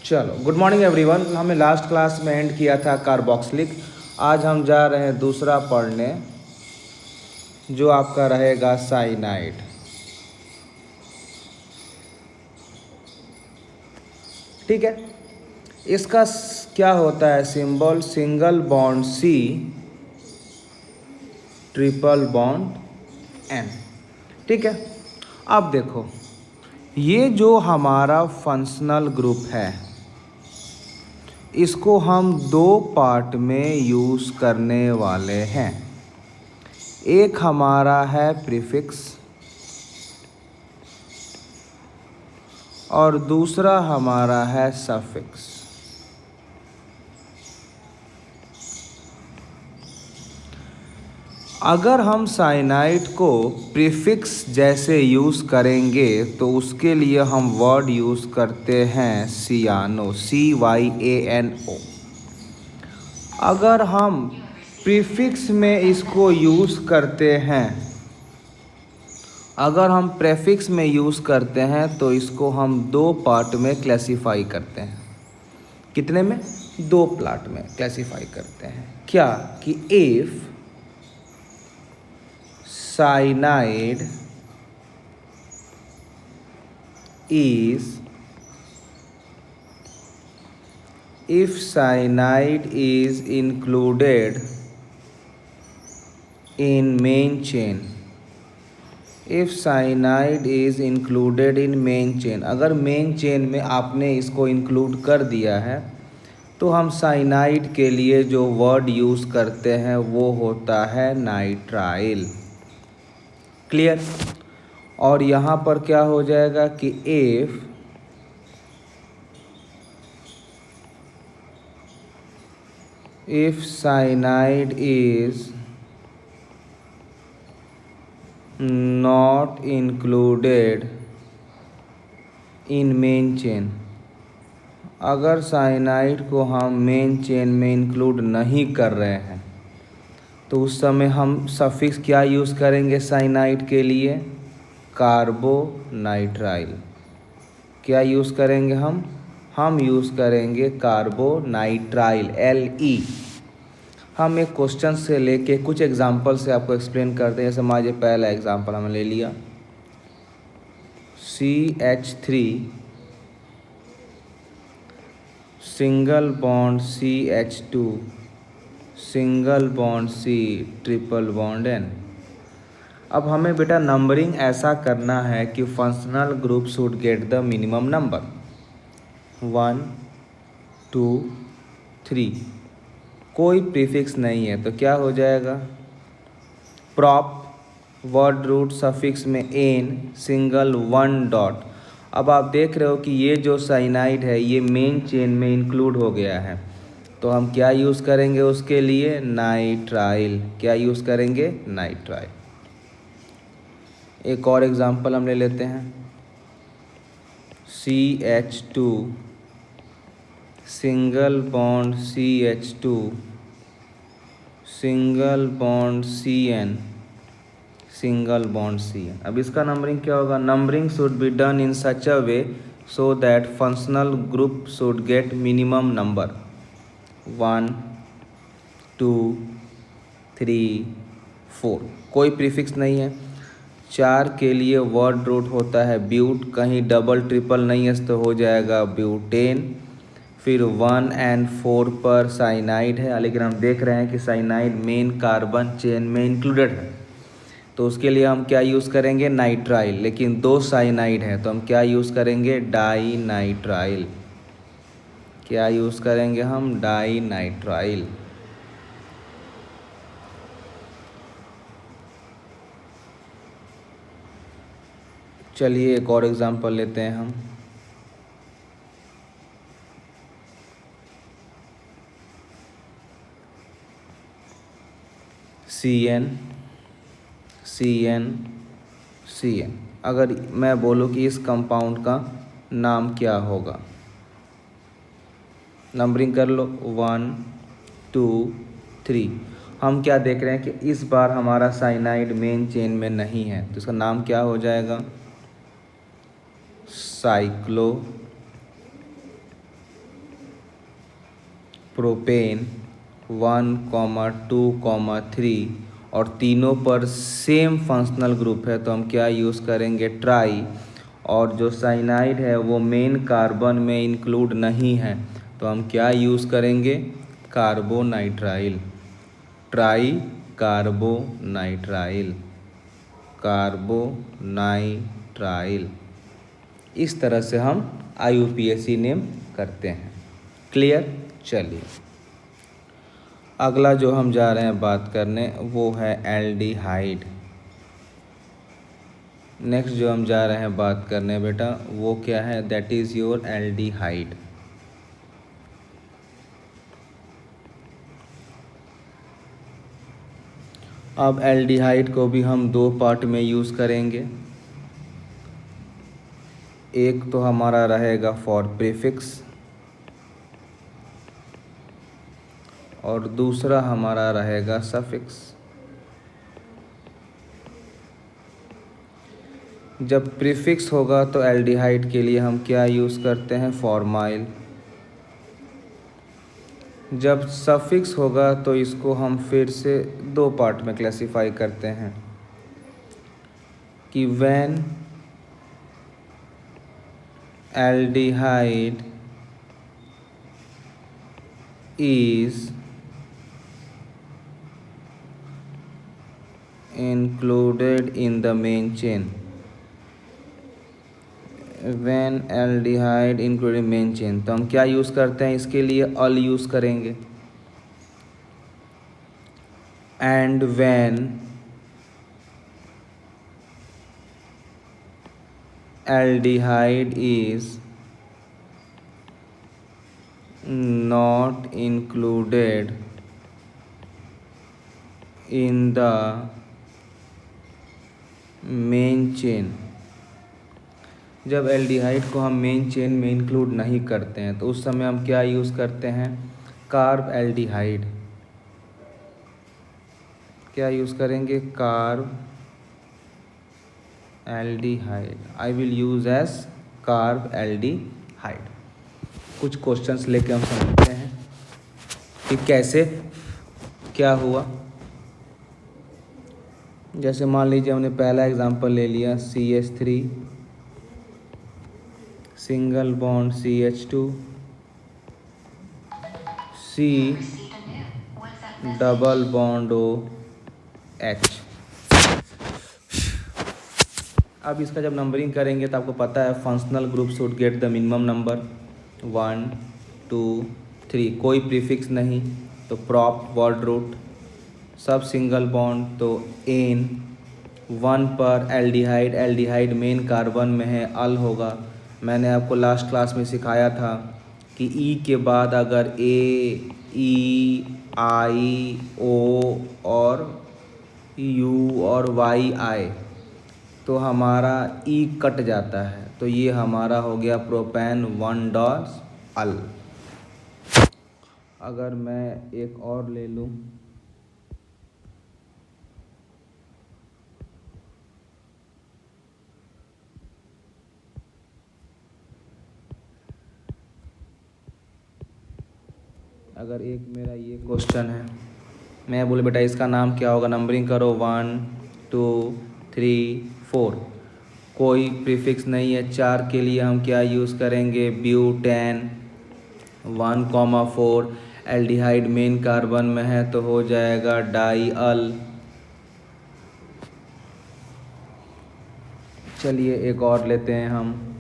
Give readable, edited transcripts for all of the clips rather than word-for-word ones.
चलो, good morning everyone. हमने last class में एंड किया था कार्बोक्सिलिक। आज हम जा रहे हैं दूसरा पढ़ने, जो आपका रहेगा साइनाइड। ठीक है, इसका क्या होता है symbol? Single bond C, triple bond N. ठीक है, अब देखो, ये जो हमारा फंक्शनल ग्रुप है, इसको हम दो पार्ट में यूज़ करने वाले हैं। एक हमारा है प्रीफिक्स और दूसरा हमारा है सफिक्स। अगर हम साइनाइड को प्रीफिक्स जैसे यूज़ करेंगे तो उसके लिए हम वर्ड यूज़ करते हैं सियानो, CYANO। अगर हम प्रीफिक्स में इसको यूज़ करते हैं, अगर हम प्रीफिक्स में यूज़ करते हैं तो इसको हम दो पार्ट में क्लासिफाई करते हैं। कितने में? दो पार्ट में क्लासिफाई करते हैं। क्या कि if cyanide is included in main chain, if cyanide is included in main chain, अगर मेन चेन में आपने इसको इंक्लूड कर दिया है तो हम साइनाइड के लिए जो वर्ड यूज़ करते हैं वो होता है नाइट्राइल। क्लियर? और यहाँ पर क्या हो जाएगा कि if cyanide is not included in main chain, अगर साइनाइड को हम मेन चेन में इंक्लूड नहीं कर रहे हैं तो उस समय हम सफिक्स क्या यूज़ करेंगे साइनाइड के लिए? कार्बोनाइट्राइल। क्या यूज़ करेंगे हम यूज़ करेंगे कार्बोनाइट्राइल, LE। हम एक क्वेश्चन से लेके कुछ एग्जांपल से आपको एक्सप्लेन करते हैं। जैसे मान लीजिए पहला एग्जांपल हमने ले लिया, CH3 single bond CH2 single bond C triple bond N। अब हमें बेटा नंबरिंग ऐसा करना है कि functional group should get the minimum number 1 2 3। कोई प्रीफिक्स नहीं है तो क्या हो जाएगा? प्रॉप वर्ड रूट सफिक्स में एन सिंगल 1 डॉट। अब आप देख रहे हो कि ये जो साइनाइड है ये मेन चेन में इंक्लूड हो गया है, तो हम क्या यूज़ करेंगे उसके लिए? नाइट्राइल। क्या यूज़ करेंगे? नाइट्राइल। एक और एग्जांपल हम ले लेते हैं, CH2 single bond CH2 single bond CN single bond CN। अब इसका नंबरिंग क्या होगा? Numbering should be done in such a way so that functional group should get minimum number 1 2 3 4। कोई प्रीफिक्स नहीं है। 4 के लिए वर्ड रूट होता है ब्यूट, कहीं डबल ट्रिपल नहीं है तो हो जाएगा ब्यूटेन। फिर 1 और 4 पर साइनाइड है, लेकिन हम देख रहे हैं कि साइनाइड मेन कार्बन चेन में इंक्लूडेड है, तो उसके लिए हम क्या यूज़ करेंगे? नाइट्राइल। लेकिन दो साइनाइड है तो हम क्या यूज़ करेंगे? Die nitrile. क्या यूज़ करेंगे हम? Dinitrile. चलिए एक और एग्जांपल लेते हैं हम, CN CN CN। अगर मैं बोलूँ कि इस कंपाउंड का नाम क्या होगा? नंबरिंग कर लो 1 2 3। हम क्या देख रहे हैं कि इस बार हमारा साइनाइड मेन चेन में नहीं है, तो इसका नाम क्या हो जाएगा? साइक्लो प्रोपेन 1,2,3 और तीनों पर सेम फंक्शनल ग्रुप है तो हम क्या यूज़ करेंगे, ट्राई। और जो साइनाइड है वो मेन कार्बन में इंक्लूड नहीं है तो हम क्या यूज़ करेंगे, कार्बोनाइट्राइल, ट्राई कार्बोनाइट्राइल, कार्बोनाइट्राइल। इस तरह से हम IUPAC नेम करते हैं। क्लियर। चलिए अगला जो हम जा रहे हैं बात करने वो है एल्डिहाइड। नेक्स्ट जो हम जा रहे हैं बात करने बेटा वो क्या है, दैट इज़ योर एल्डिहाइड। अब एल्डिहाइड को भी हम दो पार्ट में यूज़ करेंगे। एक तो हमारा रहेगा फॉर प्रीफिक्स और दूसरा हमारा रहेगा सफिक्स। जब प्रीफिक्स होगा तो एल्डिहाइड के लिए हम क्या यूज़ करते हैं, फॉर्माइल। जब सफिक्स होगा तो इसको हम फिर से दो पार्ट में क्लासिफाई करते हैं कि when aldehyde is included in the main chain, when aldehyde included main chain तो हम क्या यूज़ करते हैं इसके लिए, अल यूज़ करेंगे। And when aldehyde is not included in the main chain, जब एल्डिहाइड को हम मेन चेन में इंक्लूड नहीं करते हैं तो उस समय हम क्या यूज़ करते हैं, कार्ब एल्डिहाइड। क्या यूज़ करेंगे, carbaldehyde. I will use as carbaldehyde. कुछ क्वेश्चंस लेके हम समझते हैं कि कैसे क्या हुआ। जैसे मान लीजिए हमने पहला एग्जांपल ले लिया CH3 single bond CH2 C double bond OH। अब इसका जब नंबरिंग करेंगे तो आपको पता है functional group should get the minimum number 1 2 3, कोई प्रीफिक्स नहीं तो प्रॉप वर्ड रूट, सब सिंगल बॉन्ड तो एन, 1 पर एल्डिहाइड, एल्डिहाइड मेन कार्बन में है, अल होगा। मैंने आपको लास्ट क्लास में सिखाया था कि ई के बाद अगर ए ई आई ओ और यू और वाई आए तो हमारा ई कट जाता है, तो ये हमारा हो गया प्रोपेन 1 अल। अगर मैं एक और ले लूँ, अगर एक मेरा ये क्वेश्चन है, मैं बोले बेटा इसका नाम क्या होगा, नंबरिंग करो 1 2 3 4, कोई प्रीफिक्स नहीं है। 4 के लिए हम क्या यूज़ करेंगे, ब्यूटेन 1,4, एल्डिहाइड मेन कार्बन में है तो हो जाएगा डाई अल। चलिए एक और लेते हैं हम,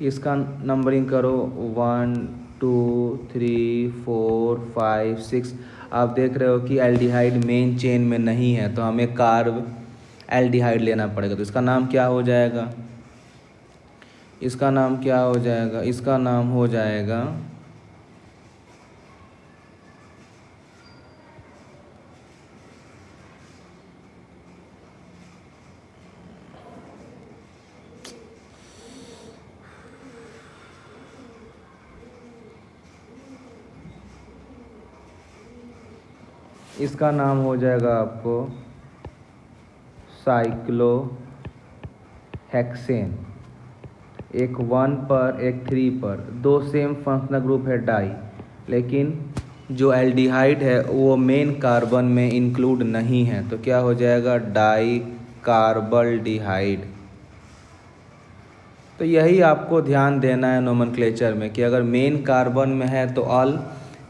इसका नंबरिंग करो 1 2 3 4 5 6। आप देख रहे हो कि एल्डिहाइड मेन चेन में नहीं है तो हमें कार्ब एल्डिहाइड लेना पड़ेगा। तो इसका नाम क्या हो जाएगा, इसका नाम क्या हो जाएगा, इसका नाम हो जाएगा इसका नाम हो जाएगा आपको साइक्लोहेक्सेन। एक 1 पर एक 3 पर, दो सेम फंक्शनल ग्रुप है डाई, लेकिन जो एल्डिहाइड है वो मेन कार्बन में इंक्लूड नहीं है, तो क्या हो जाएगा डाई कार्बल्डिहाइड। तो यही आपको ध्यान देना है नोमेनक्लेचर में कि अगर मेन कार्बन में है तो अल,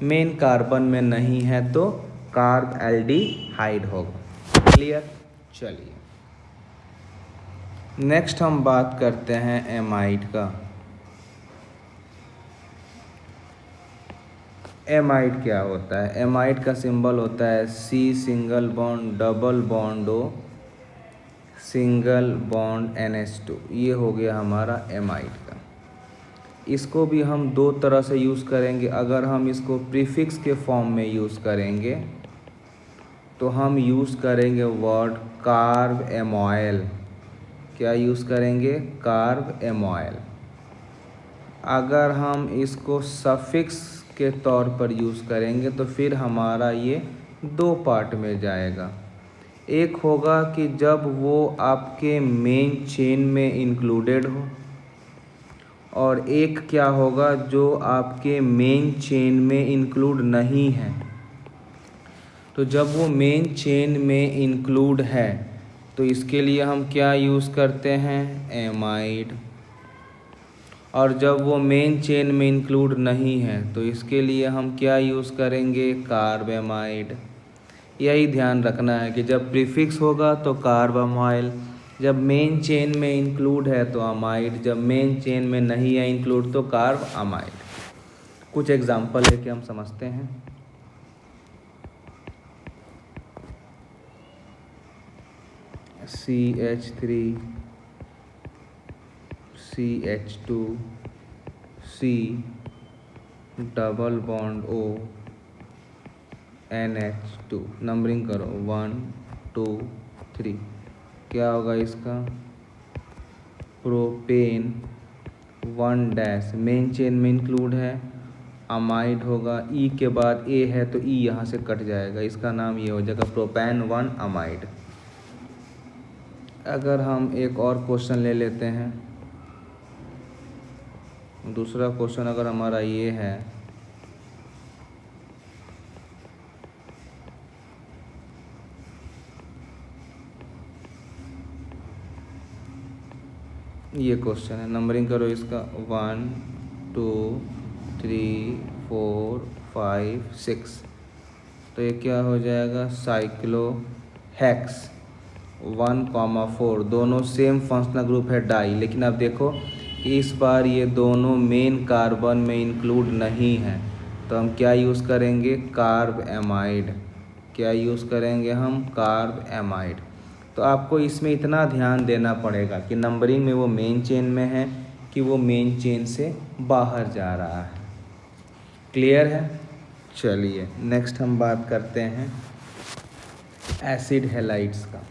मेन कार्बन में नहीं है तो कार्ब एल्डिहाइड होगा। क्लियर। चलिए नेक्स्ट हम बात करते हैं एमाइड का। एमाइड क्या होता है? एमाइड का सिंबल होता है C single bond double bond O single bond NH2। ये हो गया हमारा एमाइड का। इसको भी हम दो तरह से यूज़ करेंगे। अगर हम इसको प्रीफिक्स के फॉर्म में यूज़ करेंगे तो हम यूज़ करेंगे वर्ड कार्ब एमॉयल। क्या यूज़ करेंगे? कार्ब एमॉयल। अगर हम इसको सफिक्स के तौर पर यूज़ करेंगे तो फिर हमारा ये दो पार्ट में जाएगा। एक होगा कि जब वो आपके मेन चेन में इंक्लूडेड हो, और एक क्या होगा जो आपके मेन चेन में इंक्लूड नहीं है। तो जब वो मेन चेन में इंक्लूड है तो इसके लिए हम क्या यूज़ करते हैं? एमाइड। और जब वो मेन चेन में इंक्लूड नहीं है तो इसके लिए हम क्या यूज़ करेंगे? कार्बेमाइड। यही ध्यान रखना है कि जब प्रीफिक्स होगा तो कार्बेमाइल, जब मेन चेन में इंक्लूड है तो अमाइड, जब मेन चेन में नहीं है इंक्लूड तो कार्ब अमाइड। कुछ एग्जांपल लेके हम समझते हैं। CH3 CH2 C double bond O NH2। Numbering करो 1 2 3। क्या होगा इसका? प्रोपेन 1 डैश, मेन चेन में इंक्लूड है। अमाइड होगा, ई के बाद ए है तो ई यहाँ से कट जाएगा, इसका नाम ये हो जाएगा प्रोपेन 1 अमाइड। अगर हम एक और क्वेश्चन ले लेते हैं, दूसरा क्वेश्चन अगर हमारा ये है, ये क्वेश्चन है, नंबरिंग करो इसका 1 2 3 4 5 6। तो ये क्या हो जाएगा? साइक्लोहेक्स 1,4। दोनों सेम फंक्शनल ग्रुप है डाई, लेकिन अब देखो कि इस बार ये दोनों मेन कार्बन में इंक्लूड नहीं है, तो हम क्या यूज़ करेंगे? Carb amide. क्या यूज़ करेंगे हम? Carb amide. तो आपको इसमें इतना ध्यान देना पड़ेगा कि नंबरिंग में वो मेन चेन में है कि वो मेन चेन से बाहर जा रहा है। क्लियर है। चलिए नेक्स्ट हम बात करते हैं एसिड हैलाइड्स का।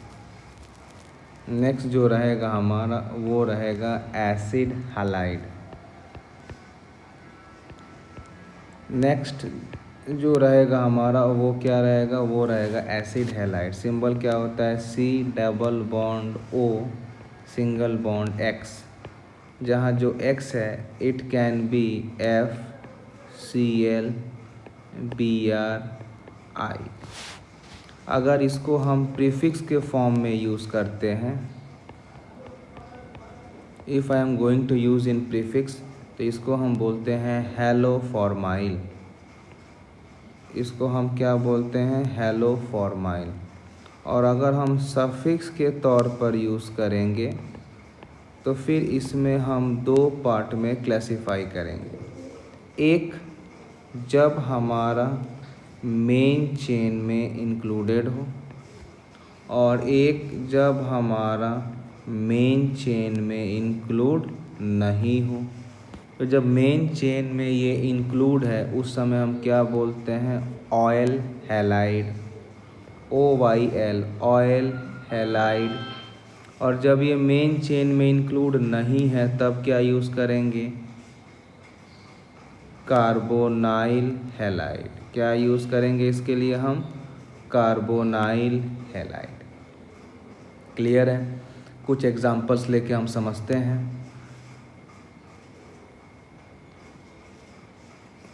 नेक्स्ट जो रहेगा हमारा वो रहेगा एसिड हैलाइड। नेक्स्ट जो रहेगा हमारा वो क्या रहेगा? वो रहेगा एसिड हैलाइड। सिंबल क्या होता है? C double bond O single bond X, जहाँ जो X है it can be FCl Br I। अगर इसको हम प्रीफिक्स के फॉर्म में यूज़ करते हैं, if I am going to use in prefix, तो इसको हम बोलते हैं हैलोफॉर्माइल। इसको हम क्या बोलते हैं? हैलोफॉर्माइल। और अगर हम सफिक्स के तौर पर यूज़ करेंगे तो फिर इसमें हम दो पार्ट में क्लासिफाई करेंगे। एक, जब हमारा मेन चेन में इंक्लूडेड हो, और एक जब हमारा मेन चेन में इंक्लूड नहीं हो। तो जब मेन चेन में ये इंक्लूड है उस समय हम क्या बोलते हैं? Oil halide, OYL oil halide. और जब ये मेन चेन में इंक्लूड नहीं है तब क्या यूज़ करेंगे? Carbonyl halide. क्या यूज़ करेंगे इसके लिए हम? Carbonyl halide. क्लियर है? कुछ एग्जांपल्स लेके हम समझते हैं।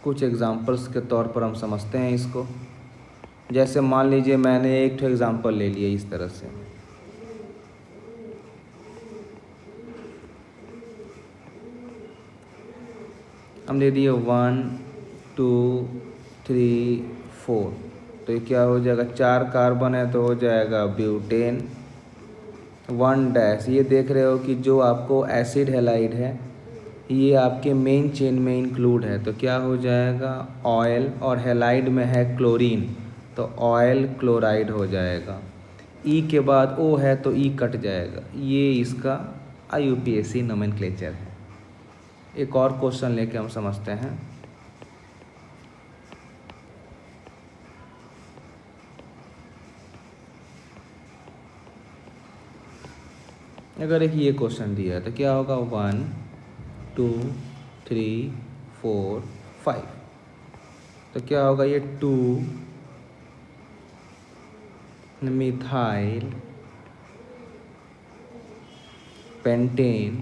कुछ एग्जांपल्स के तौर पर हम समझते हैं इसको। जैसे मान लीजिए मैंने एक एग्जांपल ले लिया इस तरह से, हम ले दिए 1 2 3 4, तो ये क्या हो जाएगा, 4 कार्बन है तो हो जाएगा ब्यूटेन। 1 डैश, ये देख रहे हो कि जो आपको एसिड हैलाइड है ये आपके मेन चेन में इंक्लूड है, तो क्या हो जाएगा ऑयल, और हैलाइड में है क्लोरीन तो ऑयल क्लोराइड हो जाएगा। ई के बाद ओ है तो ई कट जाएगा। ये इसका IUPAC नोमेनक्लेचर है। एक और क्वेश्चन लेके हम समझते हैं। अगर एक ये क्वेश्चन दिया है तो क्या होगा 1 2 3 4 5, तो क्या होगा ये 2 मिथाइल पेंटेन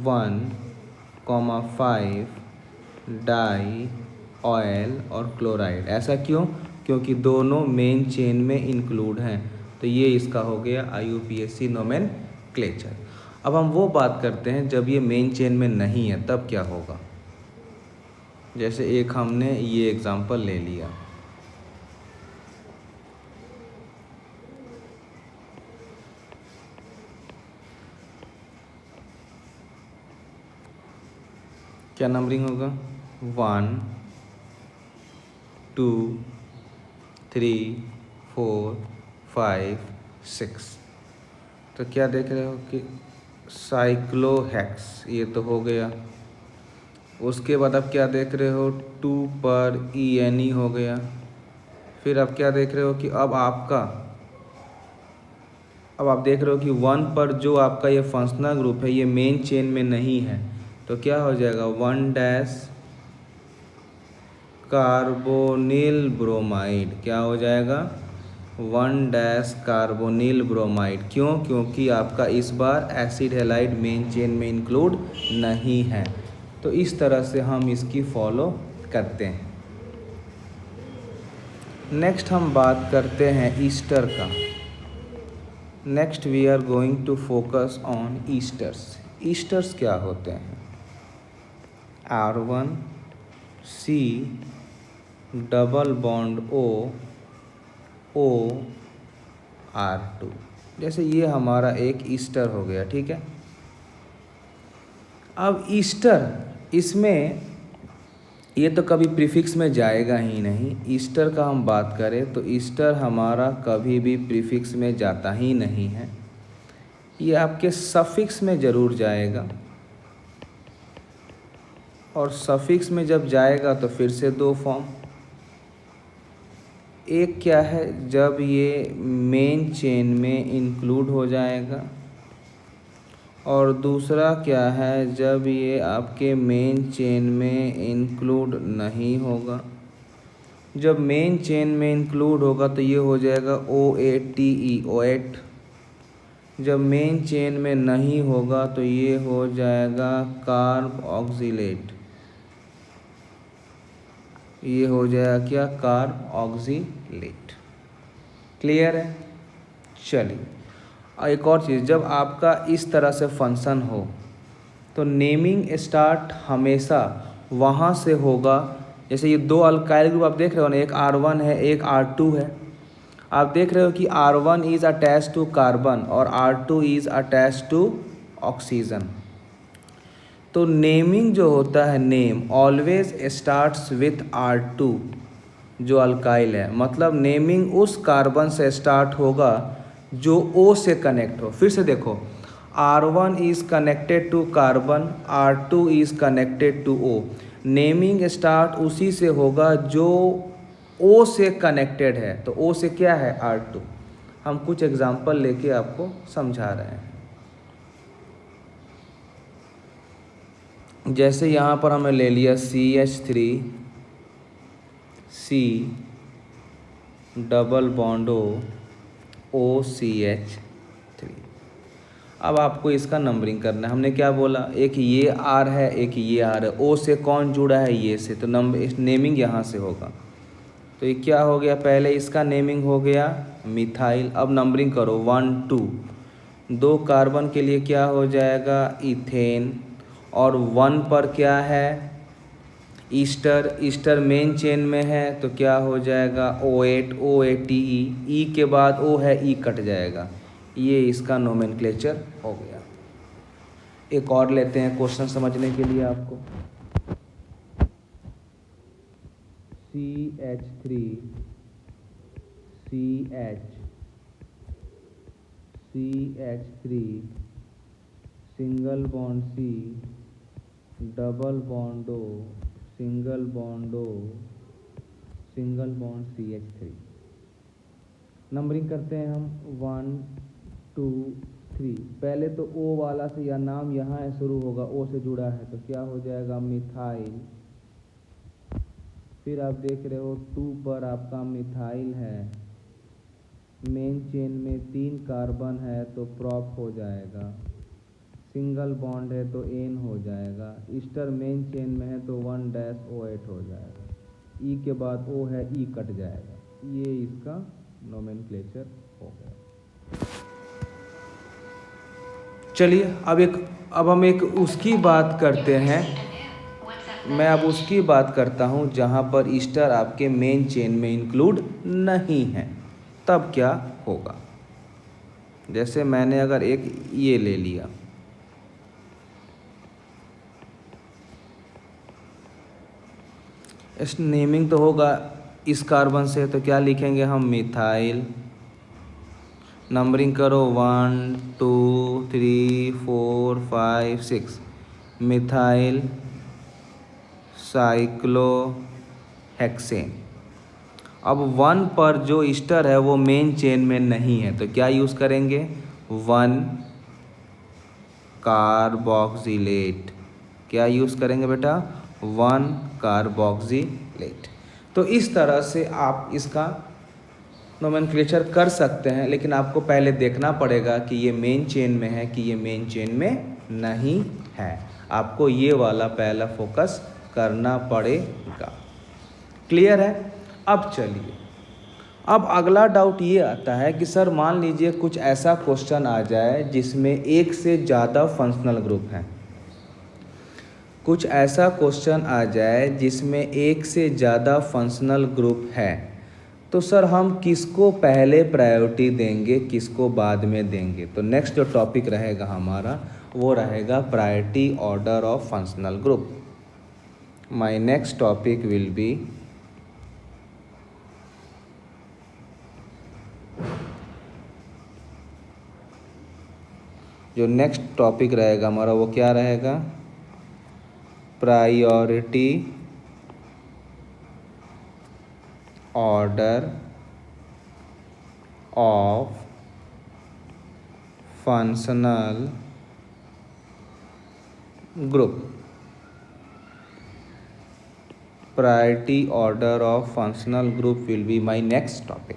1,5 डाई ऑयल और क्लोराइड। ऐसा क्यों? क्योंकि दोनों मेन चेन में इंक्लूड हैं, तो ये इसका हो गया IUPAC नोमेनक्लेचर। अब हम वो बात करते हैं जब ये मेन चेन में नहीं है तब क्या होगा। जैसे एक हमने ये एग्जांपल ले लिया, क्या नंबरिंग होगा 1 2 3 4 5 6, तो क्या देख रहे हो कि साइक्लोहेक्स, ये तो हो गया। उसके बाद अब क्या देख रहे हो 2 पर ENE हो गया। फिर अब क्या देख रहे हो कि अब आप देख रहे हो कि 1 पर जो आपका ये फंक्शनल ग्रुप है ये मेन चेन में नहीं है, तो क्या हो जाएगा 1 डैश कार्बोनिल ब्रोमाइड। क्या हो जाएगा 1 डैश कार्बोनिल ब्रोमाइड। क्यों? क्योंकि आपका इस बार एसिड हैलाइड मेन चेन में इंक्लूड नहीं है। तो इस तरह से हम इसकी फॉलो करते हैं। नेक्स्ट हम बात करते हैं ईस्टर का। Next we are going to focus on esters. Esters क्या होते हैं? R1 C double bond O R2। जैसे ये हमारा एक ईस्टर हो गया, ठीक है। अब ईस्टर, इसमें ये तो कभी प्रीफिक्स में जाएगा ही नहीं। ईस्टर का हम बात करें तो ईस्टर हमारा कभी भी प्रीफिक्स में जाता ही नहीं है, ये आपके सफिक्स में ज़रूर जाएगा। और सफिक्स में जब जाएगा तो फिर से 2 फॉर्म, एक क्या है जब ये मेन चेन में इंक्लूड हो जाएगा, और दूसरा क्या है जब ये आपके मेन चेन में इंक्लूड नहीं होगा। जब मेन चेन में इंक्लूड होगा तो ये हो जाएगा OATE OAT। जब मेन चेन में नहीं होगा तो ये हो जाएगा कार्ब ऑक्सीलेट। ये हो जाएगा क्या, कार्ब ऑक्सीलेट। क्लियर है? चलिए, एक और चीज़, जब आपका इस तरह से फंक्शन हो तो नेमिंग स्टार्ट हमेशा वहाँ से होगा। जैसे ये 2 अल्काइल ग्रुप आप देख रहे हो ना, एक R1 है एक R2 है। आप देख रहे हो कि R1 is attach to carbon और R2 is attach to oxygen. तो नेमिंग जो होता है, name always starts with R2 जो अल्काइल है, मतलब नेमिंग उस कार्बन से स्टार्ट होगा जो O से कनेक्ट हो। फिर से देखो, R1 is connected to carbon, R2 is connected to O। Naming start उसी से होगा जो O से कनेक्टेड है। तो O से क्या है, R2। हम कुछ एग्जांपल लेके आपको समझा रहे हैं। जैसे यहाँ पर हमें ले लिया CH3 C double bond OCH3। अब आपको इसका नंबरिंग करना है। हमने क्या बोला, एक ये आर है, एक ये आर है। ओ से कौन जुड़ा है, ये से, तो नंबर नेमिंग यहाँ से होगा। तो ये क्या हो गया, पहले इसका नेमिंग हो गया मिथाइल। अब नंबरिंग करो 1 2, 2 कार्बन के लिए क्या हो जाएगा इथेन, और 1 पर क्या है ईस्टर। ईस्टर मेन चेन में है तो क्या हो जाएगा O8 OATE, ई के बाद O है, ई कट जाएगा। ये इसका नोमेनक्लेचर हो गया। एक और लेते हैं क्वेश्चन समझने के लिए आपको। CH3 CH3 single bond C, double bond O, single bond O, single bond CH3। Numbering करते हैं हम 1 2 3। पहले तो O वाला से या नाम यहाँ है शुरू होगा, O से जुड़ा है तो क्या हो जाएगा मिथाइल। फिर आप देख रहे हो 2 पर आपका मिथाइल है, मेन चेन में 3 कार्बन है तो प्रॉप हो जाएगा। सिंगल बॉन्ड है तो एन हो जाएगा। ईस्टर मेन चेन में है तो 1-OH हो जाएगा। ई के बाद O है, ई कट जाएगा। ये इसका नोमेनक्लेचर हो गया। चलिए अब हम एक उसकी बात करते हैं। मैं अब उसकी बात करता हूँ जहाँ पर ईस्टर आपके मेन चेन में इंक्लूड नहीं है, तब क्या होगा। जैसे मैंने अगर एक ये ले लिया, इस नेमिंग तो होगा इस कार्बन से, तो क्या लिखेंगे हम मिथाइल। नंबरिंग करो 1 2 3 4 5 6, मिथाइल साइक्लोहेक्सेन। अब 1 पर जो ईस्टर है वो मेन चेन में नहीं है तो क्या यूज़ करेंगे 1 कार्बोक्सिलेट। क्या यूज़ करेंगे बेटा 1 कार्बोक्सिलेट। तो इस तरह से आप इसका नोमेनक्लेचर कर सकते हैं, लेकिन आपको पहले देखना पड़ेगा कि ये मेन चेन में है कि ये मेन चेन में नहीं है। आपको ये वाला पहला फोकस करना पड़ेगा। क्लियर है। अब चलिए, अब अगला डाउट ये आता है कि सर मान लीजिए कुछ ऐसा क्वेश्चन आ जाए जिसमें एक से ज़्यादा फंक्शनल ग्रुप हैं। कुछ ऐसा क्वेश्चन आ जाए जिसमें एक से ज़्यादा फंक्शनल ग्रुप है, तो सर हम किसको पहले प्रायोरिटी देंगे, किसको बाद में देंगे। तो नेक्स्ट जो टॉपिक रहेगा हमारा वो रहेगा priority order of functional group. My next topic will be जो नेक्स्ट टॉपिक रहेगा हमारा वो क्या रहेगा, priority order of functional group. Priority order of functional group will be my next topic.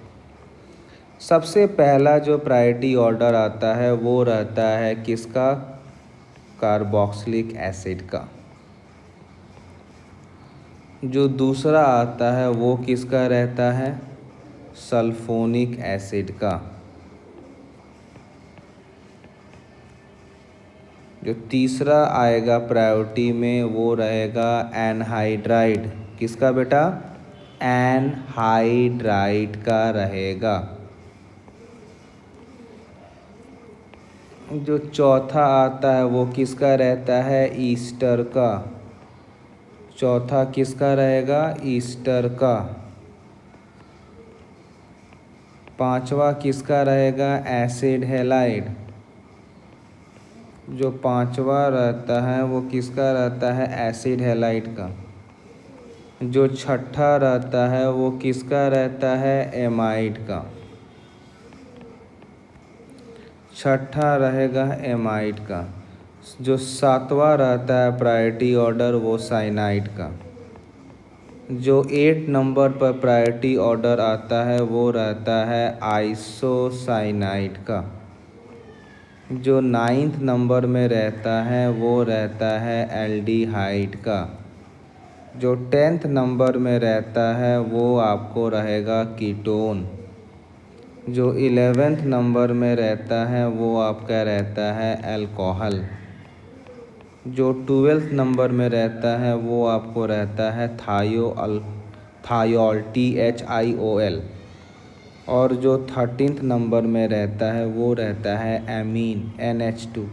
सबसे पहला जो प्रायोरिटी ऑर्डर आता है वो रहता है किसका, कार्बोक्सिलिक एसिड का। जो दूसरा आता है वो किसका रहता है, सल्फोनिक एसिड का। जो तीसरा आएगा प्रायोरिटी में वो रहेगा एनहाइड्राइड। किसका बेटा, एनहाइड्राइड का रहेगा। जो चौथा आता है वो किसका रहता है, ईस्टर का। चौथा किसका रहेगा, ईस्टर का। पांचवा किसका रहेगा, एसिड हैलाइड। जो पांचवा रहता है वो किसका रहता है, एसिड हैलाइड का। जो छठा रहता है वो किसका रहता है, एमाइड का। छठा रहेगा एमाइड का। जो सातवां रहता है प्रायोरिटी ऑर्डर वो साइनाइड का। जो 8 नंबर पर प्रायोरिटी ऑर्डर आता है वो रहता है आइसोसाइनाइड का। जो 9th नंबर में रहता है वो रहता है एल्डिहाइड का। जो 10th नंबर में रहता है वो आपको रहेगा कीटोन। जो 11th नंबर में रहता है वो आपका रहता है अल्कोहल। जो 12th नंबर में रहता है वो आपको रहता है थायोल THIOL। और जो 13th नंबर में रहता है वो रहता है एमीन NH2।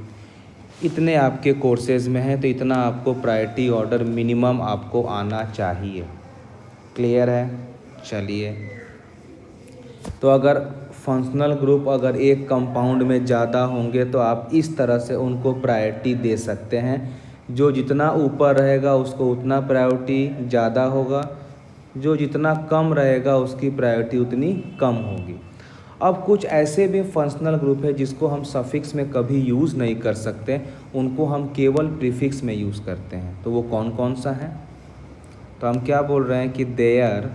इतने आपके कोर्सेज़ में हैं तो इतना आपको प्रायोरिटी ऑर्डर मिनिमम आपको आना चाहिए। क्लियर है? चलिए, तो अगर फंक्शनल ग्रुप अगर एक कंपाउंड में ज़्यादा होंगे तो आप इस तरह से उनको प्रायोरिटी दे सकते हैं। जो जितना ऊपर रहेगा उसको उतना प्रायोरिटी ज़्यादा होगा, जो जितना कम रहेगा उसकी प्रायोरिटी उतनी कम होगी। अब कुछ ऐसे भी फंक्शनल ग्रुप है जिसको हम सफिक्स में कभी यूज़ नहीं कर सकते, उनको हम केवल प्रीफिक्स में यूज़ करते हैं। तो वो कौन कौन सा है? तो हम क्या बोल रहे हैं कि there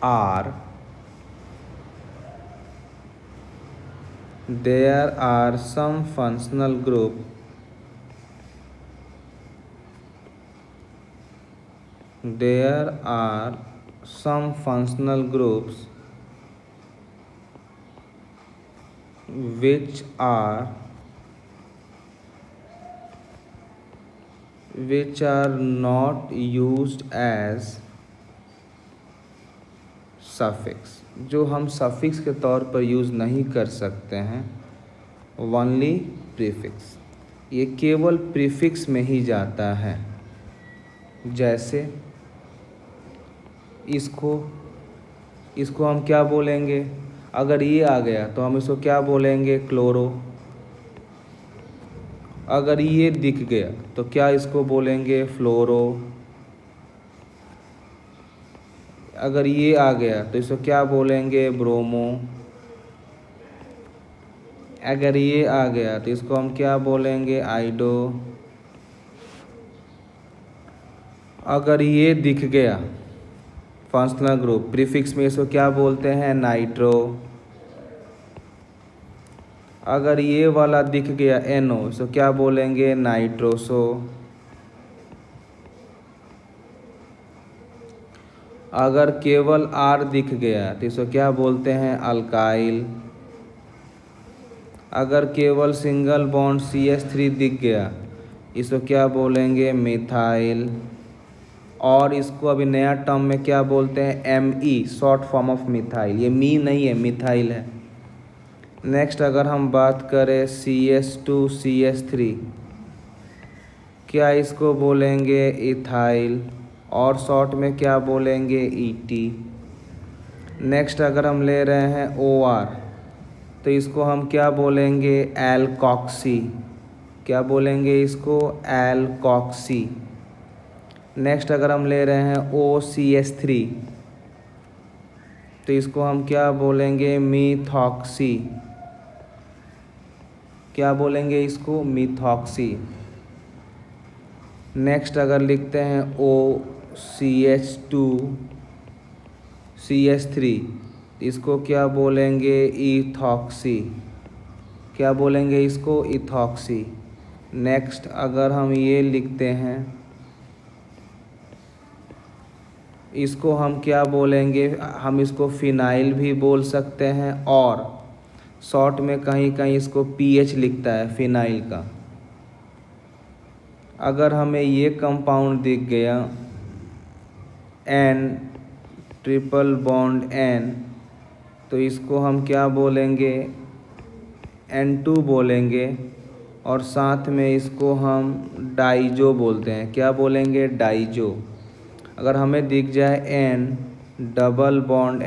are some functional group there are some functional groups which are not used as suffix, जो हम सफिक्स के तौर पर यूज़ नहीं कर सकते हैं, ओनली प्रीफिक्स। ये केवल प्रीफिक्स में ही जाता है। जैसे इसको हम क्या बोलेंगे? अगर ये आ गया तो हम इसको क्या बोलेंगे? क्लोरो। अगर ये दिख गया तो क्या इसको बोलेंगे? फ्लोरो। अगर ये आ गया तो इसको क्या बोलेंगे? ब्रोमो। अगर ये आ गया तो इसको हम क्या बोलेंगे? आइडो। अगर ये दिख गया फंक्शनल ग्रुप प्रीफिक्स में, इसको क्या बोलते हैं? नाइट्रो। अगर ये वाला दिख गया NO, इसको क्या बोलेंगे? नाइट्रोसो। अगर केवल R दिख गया तो इसको क्या बोलते हैं? अल्काइल। अगर केवल सिंगल बॉन्ड CH3 दिख गया, इसको क्या बोलेंगे? मिथाइल। और इसको अभी नया टर्म में क्या बोलते हैं? ME, short form of methyl. ये मी नहीं है, मिथाइल है। नेक्स्ट अगर हम बात करें CH2CH3, क्या इसको बोलेंगे? इथाइल। और शॉर्ट में क्या बोलेंगे? ET। नेक्स्ट अगर हम ले रहे हैं OR, तो इसको हम क्या बोलेंगे? एल्कॉक्सी। क्या बोलेंगे इसको? एल्कॉक्सी। नेक्स्ट अगर हम ले रहे हैं OCH3, तो इसको हम क्या बोलेंगे? मीथॉक्सी। क्या बोलेंगे इसको? मीथॉक्सी। नेक्स्ट अगर लिखते हैं OCH2CH3, इसको क्या बोलेंगे? इथॉक्सी। क्या बोलेंगे इसको? इथॉक्सी। नेक्स्ट अगर हम ये लिखते हैं, इसको हम क्या बोलेंगे? हम इसको फिनाइल भी बोल सकते हैं, और शॉर्ट में कहीं कहीं इसको PH लिखता है फिनाइल का। अगर हमें ये कंपाउंड दिख गया N ट्रिपल बॉन्ड N, तो इसको हम क्या बोलेंगे? N2 बोलेंगे, और साथ में इसको हम डाइजो बोलते हैं। क्या बोलेंगे? डाइजो। अगर हमें दिख जाए N डबल बॉन्ड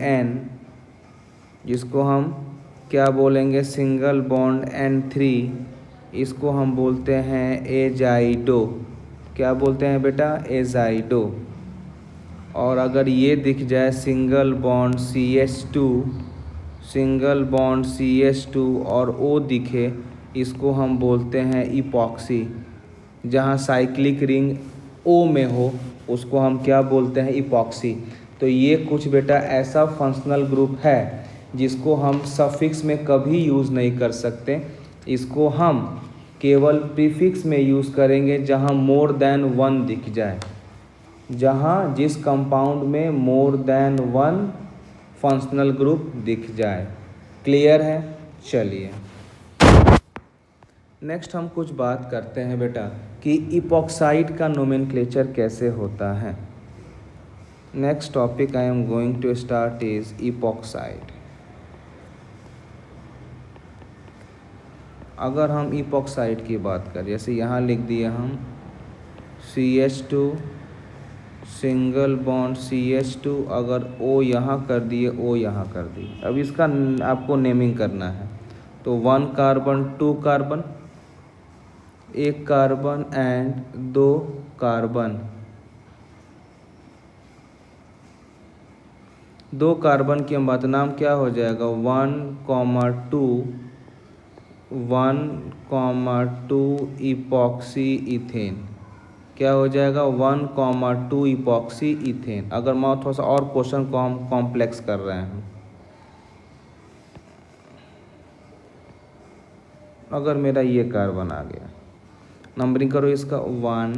N, जिसको हम क्या बोलेंगे? सिंगल बॉन्ड N3, इसको हम बोलते हैं एजाइडो। क्या बोलते हैं बेटा? एजाइडो। और अगर ये दिख जाए सिंगल बॉन्ड CH2 और O दिखे, इसको हम बोलते हैं इपॉक्सी। जहाँ साइक्लिक रिंग ओ में हो उसको हम क्या बोलते हैं, इपॉक्सी। तो ये कुछ बेटा ऐसा फंक्शनल ग्रुप है जिसको हम सफिक्स में कभी यूज़ नहीं कर सकते, इसको हम केवल प्रीफिक्स में यूज़ करेंगे जहाँ मोर देन वन दिख जाए, जहाँ जिस कंपाउंड में more than one functional group दिख जाए। क्लियर है? चलिए नेक्स्ट हम कुछ बात करते हैं बेटा कि इपॉक्साइड का नोमेनक्लेचर कैसे होता है। Next topic I am going to start is epoxide. अगर हम इपॉक्साइड की बात करें, जैसे यहाँ लिख दिए हम CH2 सिंगल बॉन्ड CH2, अगर O यहाँ कर दिए, O यहाँ कर दिए। अब इसका आपको नेमिंग करना है। तो 1 carbon 2 carbon, 1 carbon and 2 carbon, 2 carbon की हम बात, नाम क्या हो जाएगा 1,2 इपॉक्सी इथेन। क्या हो जाएगा 1,2 इपॉक्सी इथेन। अगर मैं थोड़ा सा और क्वेश्चन को हम कॉम्प्लेक्स कर रहे हैं, अगर मेरा ये कार्बन आ गया, नंबरिंग करो इसका 1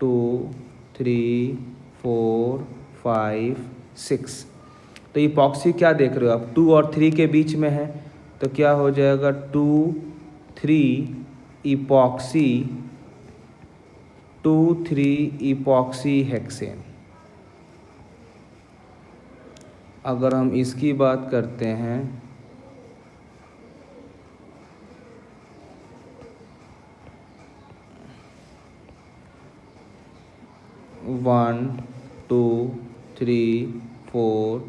2 3 4 5 6। तो इपॉक्सी क्या देख रहे हो आप, 2 और 3 के बीच में है, तो क्या हो जाएगा 2 3 इपॉक्सी 2 3 इपॉक्सी हेक्सेन। अगर हम इसकी बात करते हैं 1 2 3 4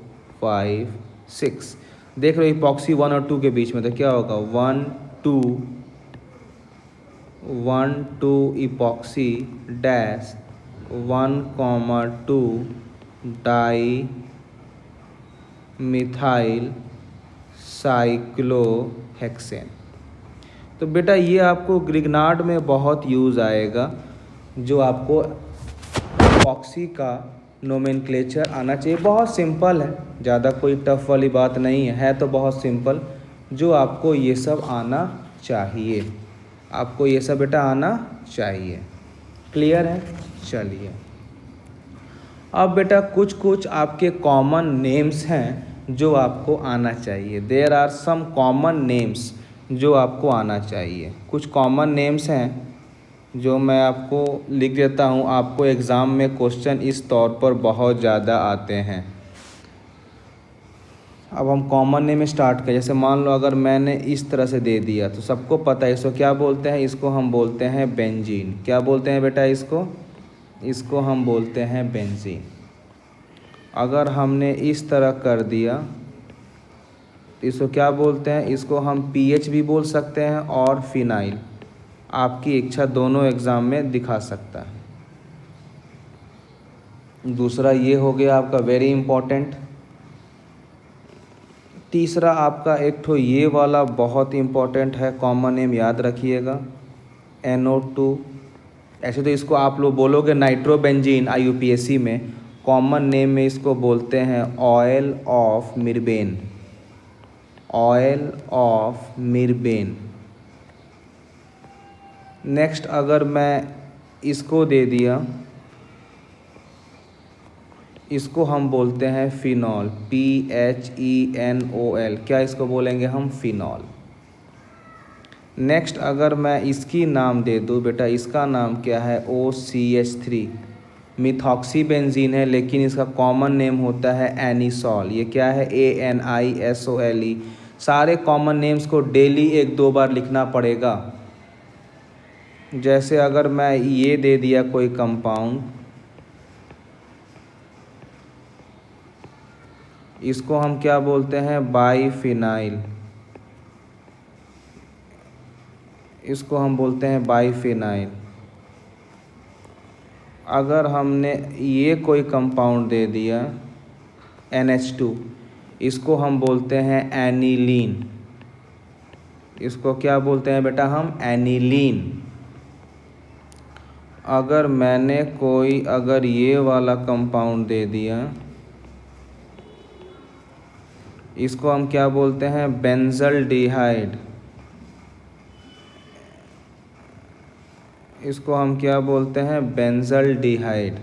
5 6, देख रहे हो इपॉक्सी 1 और 2 के बीच में, तो क्या होगा 1 2 epoxy dash 1,2 di methyl cyclohexane. तो बेटा ये आपको ग्रिग्नार्ड में बहुत यूज़ आएगा, जो आपको इपॉक्सी का नोमेनक्लेचर आना चाहिए। बहुत सिंपल है, ज़्यादा कोई टफ वाली बात नहीं है तो बहुत सिंपल, जो आपको ये सब आना चाहिए, आपको ये सब बेटा आना चाहिए। क्लियर है? चलिए अब बेटा कुछ कुछ आपके कॉमन नेम्स हैं जो आपको आना चाहिए। There are some common names जो आपको आना चाहिए। कुछ कॉमन नेम्स हैं जो मैं आपको लिख देता हूँ, आपको एग्ज़ाम में क्वेश्चन इस तौर पर बहुत ज़्यादा आते हैं। अब हम कॉमन नेम स्टार्ट करें। जैसे मान लो अगर मैंने इस तरह से दे दिया, तो सबको पता है इसको क्या बोलते हैं, इसको हम बोलते हैं बेंजीन। क्या बोलते हैं बेटा इसको हम बोलते हैं बेंजीन। अगर हमने इस तरह कर दिया तो इसको क्या बोलते हैं, इसको हम पीएच भी बोल सकते हैं और फिनाइल, आपकी इच्छा, दोनों एग्ज़ाम में दिखा सकता है। दूसरा ये हो गया आपका वेरी इम्पोर्टेंट। तीसरा आपका एक ठो ये वाला बहुत इम्पोर्टेंट है, कॉमन नेम याद रखिएगा, NO2। ऐसे तो इसको आप लोग बोलोगे नाइट्रोबेंजीन IUPAC में, कॉमन नेम में इसको बोलते हैं oil of mirbane, oil of mirbane. Next अगर मैं इसको दे दिया, इसको हम बोलते हैं फिनॉल, PHENOL। क्या इसको बोलेंगे हम, फिनॉल। नेक्स्ट अगर मैं इसकी नाम दे दूँ बेटा, इसका नाम क्या है, OCH3। मिथॉक्सी बेंजीन है लेकिन इसका कॉमन नेम होता है एनिसॉल। ये क्या है, ANISOLE। सारे कॉमन नेम्स को डेली 1-2 बार लिखना पड़ेगा। जैसे अगर मैं ये दे दिया कोई कंपाउंड, इसको हम क्या बोलते हैं, बाईफिनाइल, इसको हम बोलते हैं बाईफिनाइल। अगर हमने ये कोई कंपाउंड दे दिया NH2, इसको हम बोलते हैं एनिलीन। इसको क्या बोलते हैं बेटा हम, एनिलीन। अगर ये वाला कंपाउंड दे दिया, इसको हम क्या बोलते हैं, बेंजल्डिहाइड। इसको हम क्या बोलते हैं, बेंजल्डिहाइड।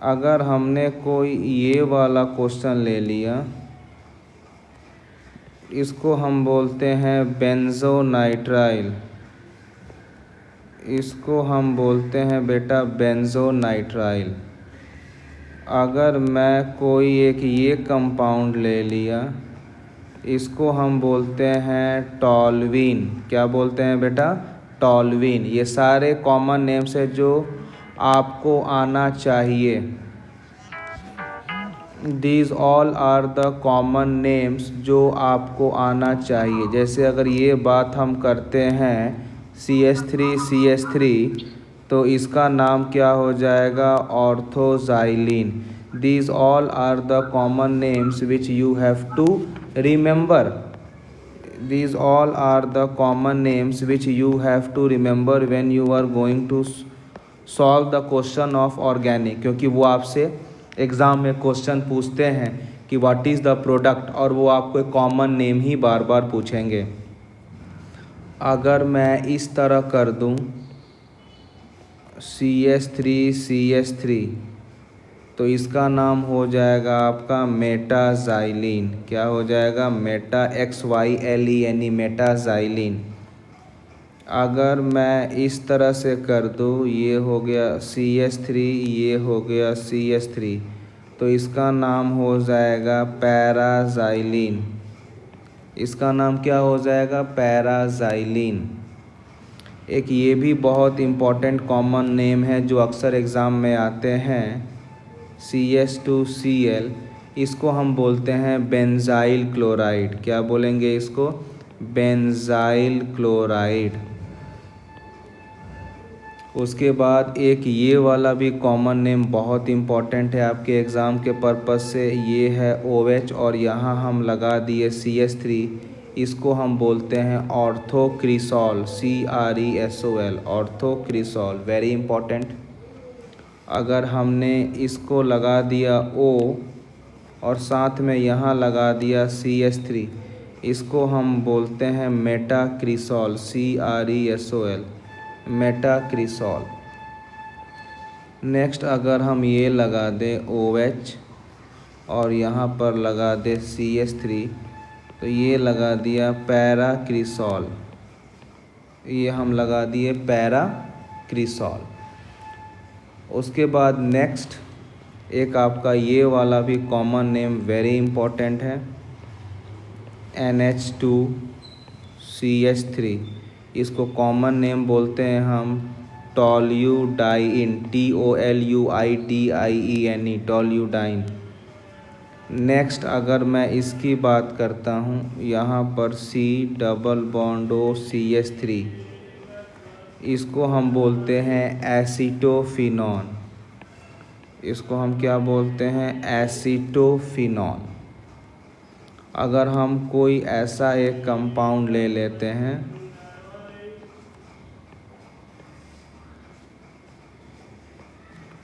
अगर हमने कोई ये वाला क्वेश्चन ले लिया, इसको हम बोलते हैं बेंजोनाइट्राइल। इसको हम बोलते हैं बेटा बेंजोनाइट्राइल। अगर मैं कोई एक ये कंपाउंड ले लिया, इसको हम बोलते हैं टॉल्वीन। क्या बोलते हैं बेटा, टॉल्वीन। ये सारे कॉमन नेम्स है जो आपको आना चाहिए। These all are the common names जो आपको आना चाहिए। जैसे अगर ये बात हम करते हैं CH3 तो इसका नाम क्या हो जाएगा, orthoxylene. These all are the common names which you have to remember. These all are the common names which you have to remember when you are going to solve the question of organic, क्योंकि वो आपसे exam में question पूछते हैं कि what is the product, और वो आपको एक कॉमन नेम ही बार बार पूछेंगे। अगर मैं इस तरह कर दूं CH3 तो इसका नाम हो जाएगा आपका मेटाजाइलिन। क्या हो जाएगा, मेटा XYLEN, मेटाजाइलिन। अगर मैं इस तरह से कर दूँ, ये हो गया CH3, ये हो गया CH3, तो इसका नाम हो जाएगा पैराजाइलिन। इसका नाम क्या हो जाएगा, पैराजाइलिन। एक ये भी बहुत इम्पॉर्टेंट कॉमन नेम है जो अक्सर एग्ज़ाम में आते हैं, CH2Cl। इसको हम बोलते हैं बेंजाइल क्लोराइड। क्या बोलेंगे इसको, बेंजाइल क्लोराइड। उसके बाद एक ये वाला भी कॉमन नेम बहुत इम्पॉर्टेंट है आपके एग्ज़ाम के पर्पस से, ये है OH, और यहाँ हम लगा दिए CH3। इसको हम बोलते हैं orthocresol, CRESOL, orthocresol. Very important. अगर हमने इसको लगा दिया O और साथ में यहाँ लगा दिया CH3, इसको हम बोलते हैं मेटाक्रिसॉल, CRESOL, मेटाक्रिसॉल। नेक्स्ट अगर हम ये लगा दें OH और यहाँ पर लगा दें CH3, तो ये लगा दिया पैराक्रिसॉल। ये हम लगा दिए पैराक्रिसॉल। उसके बाद नेक्स्ट एक आपका ये वाला भी कॉमन नेम वेरी इम्पोर्टेंट है, NH2CH3। इसको कॉमन नेम बोलते हैं हम टॉल्यूडाइन, TOLUITIENE, टॉल्यूडाइन। नेक्स्ट अगर मैं इसकी बात करता हूँ, यहाँ पर C+CH3, इसको हम बोलते हैं एसीटोफिनॉन। इसको हम क्या बोलते हैं, एसीटोफिनॉन। अगर हम कोई ऐसा एक कंपाउंड ले लेते हैं,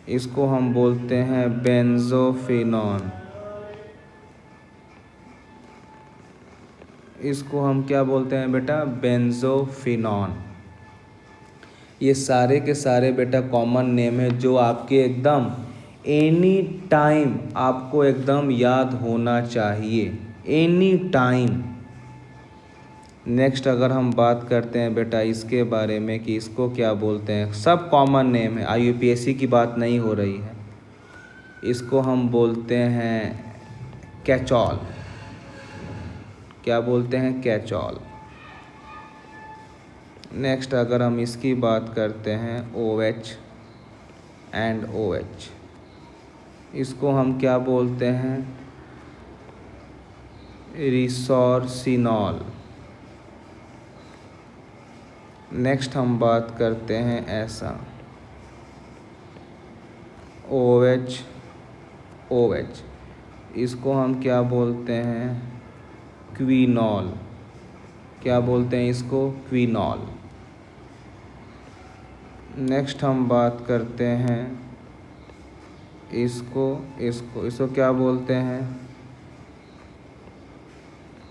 इसको हम बोलते हैं बेंजोफिनॉन। इसको हम क्या बोलते हैं बेटा, बेंजोफिनॉन। ये सारे के सारे बेटा कॉमन नेम है जो आपके एकदम एनी टाइम आपको एकदम याद होना चाहिए, एनी टाइम। नेक्स्ट अगर हम बात करते हैं बेटा इसके बारे में कि इसको क्या बोलते हैं, सब कॉमन नेम है, IUPAC की बात नहीं हो रही है। इसको हम बोलते हैं कैचॉल। क्या बोलते हैं, कैचॉल। नेक्स्ट अगर हम इसकी बात करते हैं OH एंड OH, इसको हम क्या बोलते हैं, रिसोर्सिनॉल। नेक्स्ट हम बात करते हैं ऐसा OH, इसको हम क्या बोलते हैं, क्विनॉल। क्या बोलते हैं इसको, क्विनॉल। नेक्स्ट हम बात करते हैं इसको क्या बोलते हैं,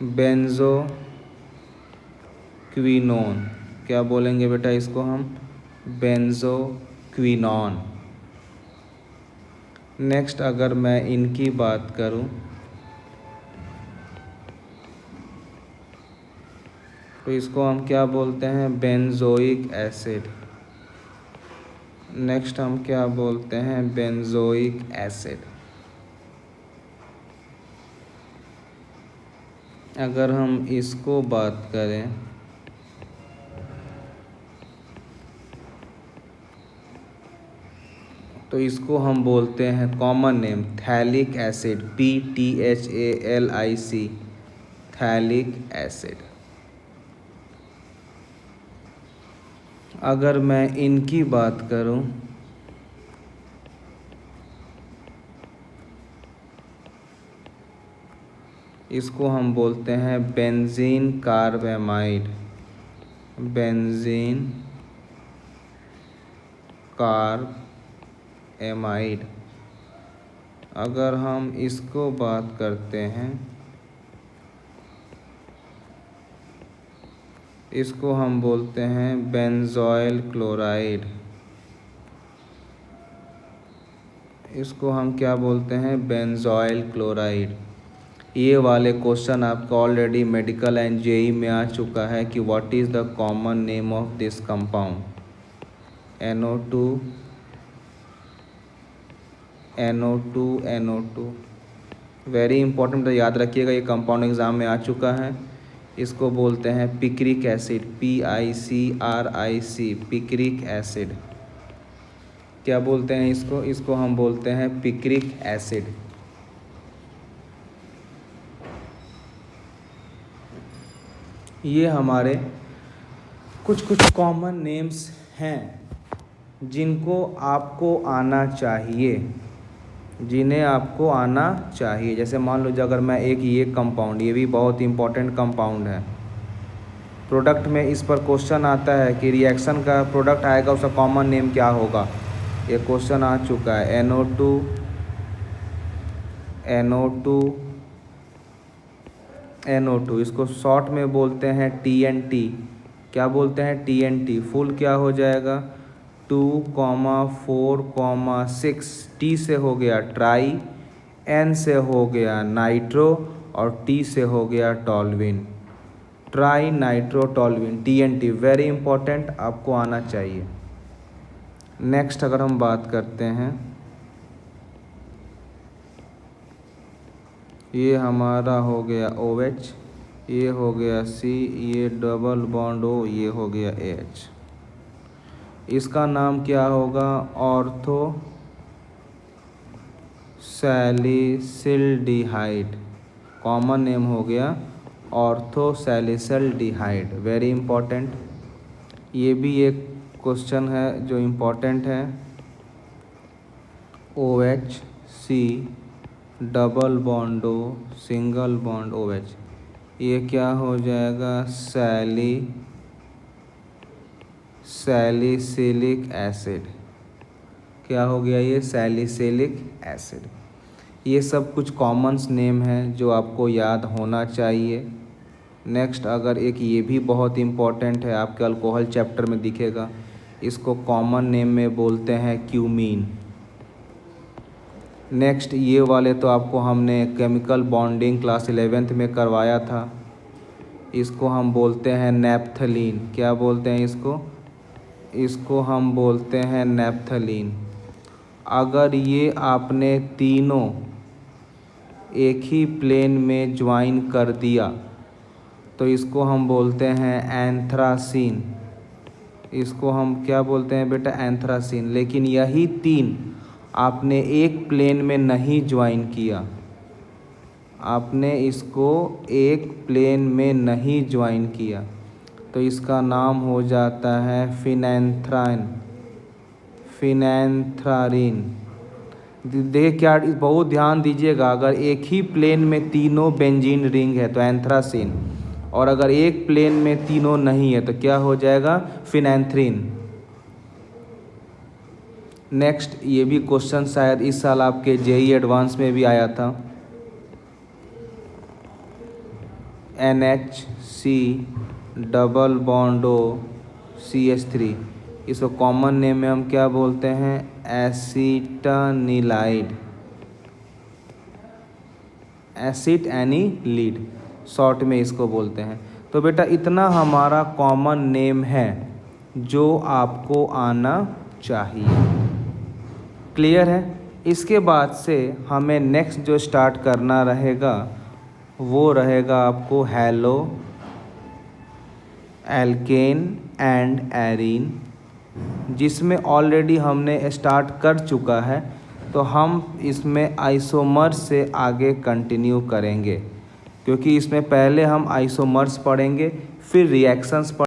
बेंजोक्विनोन। क्या बोलेंगे बेटा इसको हम, बेंजोक्विनोन। नेक्स्ट अगर मैं इनकी बात करूं तो इसको हम क्या बोलते हैं, बेंजोइक एसिड। नेक्स्ट हम क्या बोलते हैं, बेंजोइक एसिड। अगर हम इसको बात करें तो इसको हम बोलते हैं common name phthalic acid, PTHALIC, phthalic acid. अगर मैं इनकी बात करूं इसको हम बोलते हैं बेंजीन कार्बेमाइड, बेंजीन कार्बेमाइड। अगर हम इसको बात करते हैं इसको हम बोलते हैं बेंजोइल क्लोराइड। इसको हम क्या बोलते हैं, बेंजोइल क्लोराइड। ये वाले क्वेश्चन आपका ऑलरेडी मेडिकल एंड जेई में आ चुका है कि what is the common name of this compound, NO2 very important, याद रखिएगा, ये कंपाउंड एग्जाम में आ चुका है। इसको बोलते हैं picric acid, PICRIC, picric acid. क्या बोलते हैं इसको हम बोलते हैं पिक्रिक एसिड। ये हमारे कुछ कॉमन नेम्स हैं जिनको आपको आना चाहिए, जिन्हें आपको आना चाहिए। जैसे मान लो अगर मैं ये कंपाउंड, ये भी बहुत इंपॉर्टेंट कंपाउंड है, प्रोडक्ट में इस पर क्वेश्चन आता है कि रिएक्शन का प्रोडक्ट आएगा उसका कॉमन नेम क्या होगा, ये क्वेश्चन आ चुका है। NO2 इसको शॉर्ट में बोलते हैं TNT। क्या बोलते हैं, TNT। फुल क्या हो जाएगा, 2,4,6। T से हो गया ट्राई, N से हो गया नाइट्रो और T से हो गया toluene, tri nitro toluene, TNT। Very important, आपको आना चाहिए। नेक्स्ट अगर हम बात करते हैं, ये हमारा हो गया OH, ये हो गया C, ये डबल बॉन्ड O, ये हो गया H। इसका नाम क्या होगा, ऑर्थो सैलिसिल्डिहाइड। कॉमन नेम हो गया ऑर्थो सैलिसिल्डिहाइड। वेरी इंपॉर्टेंट, ये भी एक क्वेश्चन है जो इम्पोर्टेंट है। OH C double bond O single bond OH, ये क्या हो जाएगा, सैलिसिलिक एसिड। क्या हो गया, ये सैलिसिलिक एसिड। ये सब कुछ कॉमन्स नेम हैं जो आपको याद होना चाहिए। नेक्स्ट अगर ये भी बहुत इम्पॉर्टेंट है, आपके अल्कोहल चैप्टर में दिखेगा, इसको कॉमन नेम में बोलते हैं क्यूमीन। नेक्स्ट ये वाले तो आपको हमने केमिकल बॉन्डिंग क्लास 11th में करवाया था, इसको हम बोलते हैं नैप्थलीन। क्या बोलते हैं इसको हम बोलते हैं नैप्थलीन। अगर ये आपने तीनों एक ही प्लेन में ज्वाइन कर दिया तो इसको हम बोलते हैं एंथ्रासीन। इसको हम क्या बोलते हैं बेटा, एंथ्रासीन। लेकिन यही तीन आपने एक प्लेन में नहीं ज्वाइन किया, आपने इसको एक प्लेन में नहीं ज्वाइन किया तो इसका नाम हो जाता है फिनैंथ्रारीन। देखिए क्या, बहुत ध्यान दीजिएगा, अगर एक ही प्लेन में तीनों बेंजीन रिंग है तो एंथ्रासीन, और अगर एक प्लेन में तीनों नहीं है तो क्या हो जाएगा, फिनैंथ्रीन। नेक्स्ट ये भी क्वेश्चन शायद इस साल आपके जेई एडवांस में भी आया था। NHC डबल बॉन्ड CH3, इसको कॉमन नेम में हम क्या बोलते हैं? एसिटानिलाइड, एसिड एनिलीड शॉर्ट में इसको बोलते हैं। तो बेटा इतना हमारा कॉमन नेम है जो आपको आना चाहिए। क्लियर है? इसके बाद से हमें नेक्स्ट जो स्टार्ट करना रहेगा वो रहेगा आपको हैलो, एल्केन एंड एरीन, जिसमें ऑलरेडी हमने स्टार्ट कर चुका है। तो हम इसमें आइसोमर्स से आगे कंटिन्यू करेंगे, क्योंकि इसमें पहले हम आइसोमर्स पढ़ेंगे, फिर रिएक्शंस